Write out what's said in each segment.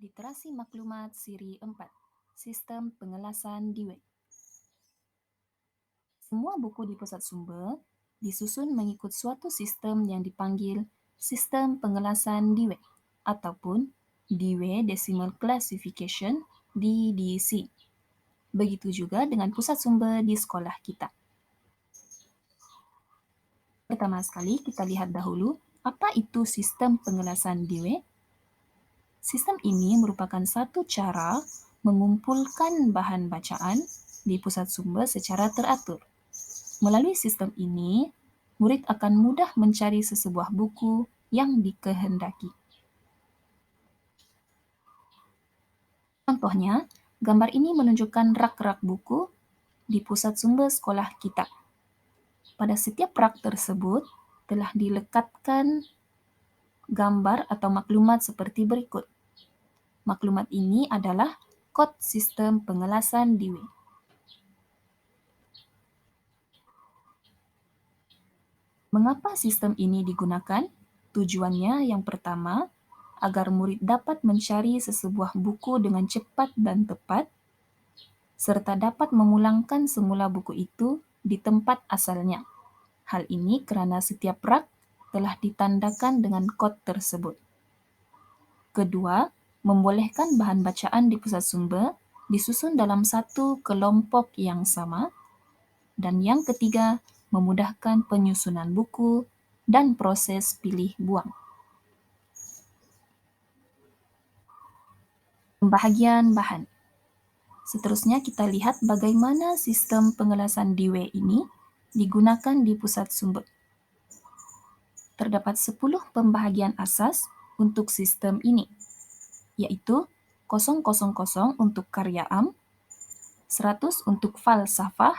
Literasi Maklumat Siri 4, Sistem Pengelasan Diwek. Semua buku di pusat sumber disusun mengikut suatu sistem yang dipanggil Sistem Pengelasan Diwek ataupun Dewey Decimal Classification DDC. Begitu juga dengan pusat sumber di sekolah kita. Pertama sekali kita lihat dahulu apa itu sistem pengelasan Dewey. Sistem ini merupakan satu cara mengumpulkan bahan bacaan di pusat sumber secara teratur. Melalui sistem ini, murid akan mudah mencari sesebuah buku yang dikehendaki. Contohnya, gambar ini menunjukkan rak-rak buku di pusat sumber sekolah kita. Pada setiap rak tersebut telah dilekatkan gambar atau maklumat seperti berikut. Maklumat ini adalah kod sistem pengelasan Dewey. Mengapa sistem ini digunakan? Tujuannya yang pertama, agar murid dapat mencari sesebuah buku dengan cepat dan tepat, serta dapat memulangkan semula buku itu di tempat asalnya. Hal ini karena setiap rak telah ditandakan dengan kod tersebut. Kedua, membolehkan bahan bacaan di pusat sumber disusun dalam satu kelompok yang sama. Dan yang ketiga, memudahkan penyusunan buku dan proses pilih buang. Pembahagian bahan. Seterusnya kita lihat bagaimana sistem pengelasan Dewey ini digunakan di pusat sumber. Terdapat 10 pembahagian asas untuk sistem ini, yaitu 000 untuk karya am, 100 untuk falsafah,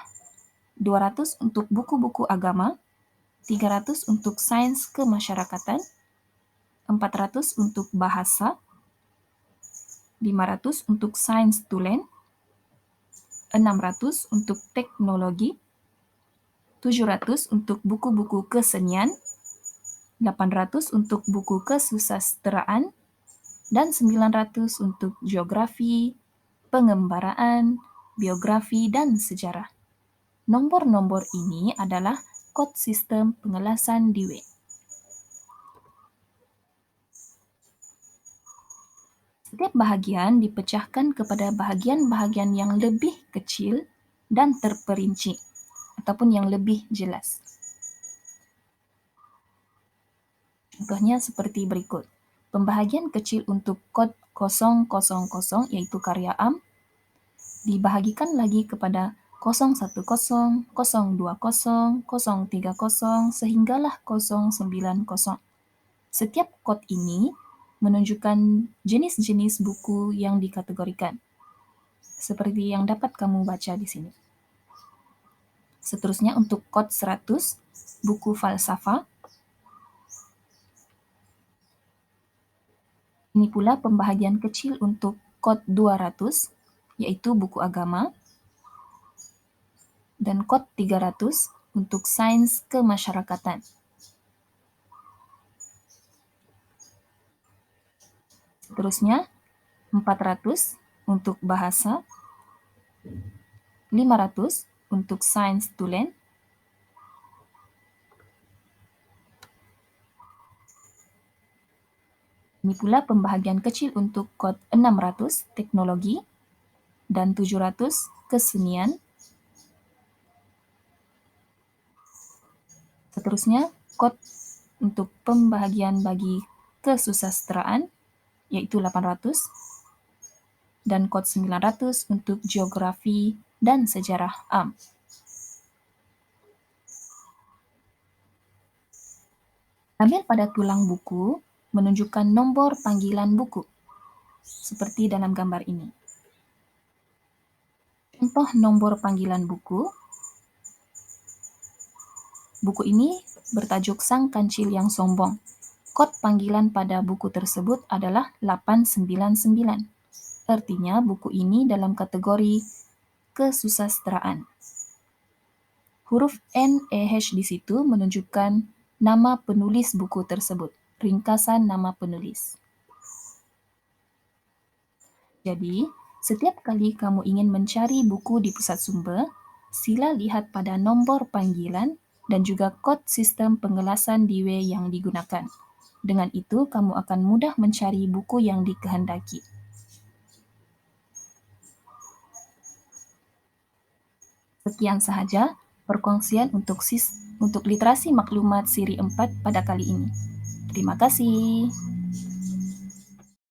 200 untuk buku-buku agama, 300 untuk sains kemasyarakatan, 400 untuk bahasa, 500 untuk sains tulen, 600 untuk teknologi, 700 untuk buku-buku kesenian, 800 untuk buku kesusasteraan, dan 900 untuk geografi, pengembaraan, biografi, dan sejarah. Nombor-nombor ini adalah kod sistem pengelasan Dewey. Setiap bahagian dipecahkan kepada bahagian-bahagian yang lebih kecil dan terperinci, ataupun yang lebih jelas. Contohnya seperti berikut. Pembahagian kecil untuk kod 000, yaitu karya am, dibahagikan lagi kepada 010, 020, 030, sehinggalah 090. Setiap kod ini menunjukkan jenis-jenis buku yang dikategorikan, seperti yang dapat kamu baca di sini. Seterusnya untuk kod 100, buku falsafah. Ini pula pembahagian kecil untuk kod 200, yaitu buku agama, dan kod 300 untuk sains kemasyarakatan. Seterusnya, 400 untuk bahasa, 500 untuk sains tulen, ini pula pembahagian kecil untuk kod 600 teknologi dan 700 kesenian. Seterusnya, kod untuk pembahagian bagi kesusasteraan, yaitu 800, dan kod 900 untuk geografi dan sejarah am. Tabel pada tulang buku menunjukkan nombor panggilan buku, seperti dalam gambar ini. Contoh nombor panggilan buku. Buku ini bertajuk Sang Kancil yang Sombong. Kod panggilan pada buku tersebut adalah 899. Artinya buku ini dalam kategori kesusasteraan. Huruf NEH di situ menunjukkan nama penulis buku tersebut, ringkasan nama penulis. Jadi, setiap kali kamu ingin mencari buku di pusat sumber, sila lihat pada nombor panggilan dan juga kod sistem pengelasan Dewey yang digunakan. Dengan itu, kamu akan mudah mencari buku yang dikehendaki. Sekian sahaja perkongsian untuk literasi maklumat siri 4 pada kali ini. Terima kasih.